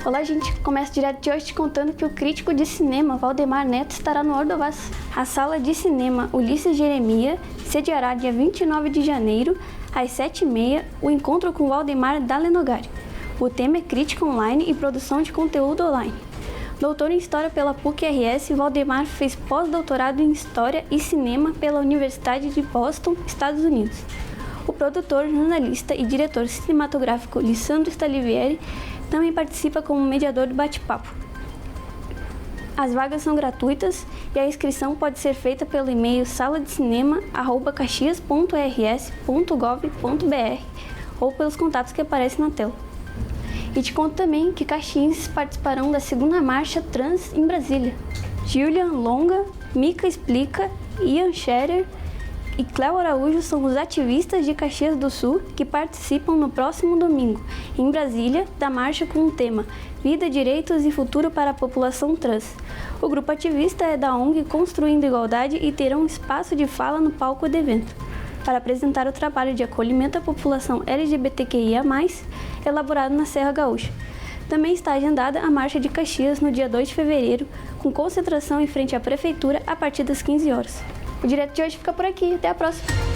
Olá, gente! Começo direto de hoje te contando que o crítico de cinema Valdemar Neto estará no Ordovás. A sala de cinema Ulisses Jeremias sediará dia 29 de janeiro, às 7h30, o encontro com Valdemar Dalenogari. O tema é crítica online e produção de conteúdo online. Doutor em História pela PUC-RS, Valdemar fez pós-doutorado em História e Cinema pela Universidade de Boston, Estados Unidos. O produtor, jornalista e diretor cinematográfico Lissandro Stalivieri também participa como mediador do bate-papo. As vagas são gratuitas e a inscrição pode ser feita pelo e-mail saladecinema@caxias.rs.gov.br ou pelos contatos que aparecem na tela. E te conto também que caxienses participarão da segunda marcha trans em Brasília. Julian Longa, Mica Explica, Ian Scherer e Cléo Araújo são os ativistas de Caxias do Sul que participam no próximo domingo, em Brasília, da marcha com o tema Vida, Direitos e Futuro para a População Trans. O grupo ativista é da ONG Construindo Igualdade e terão um espaço de fala no palco do evento, para apresentar o trabalho de acolhimento à população LGBTQIA+, elaborado na Serra Gaúcha. Também está agendada a Marcha de Caxias no dia 2 de fevereiro, com concentração em frente à Prefeitura a partir das 15 horas. O Direto de hoje fica por aqui. Até a próxima!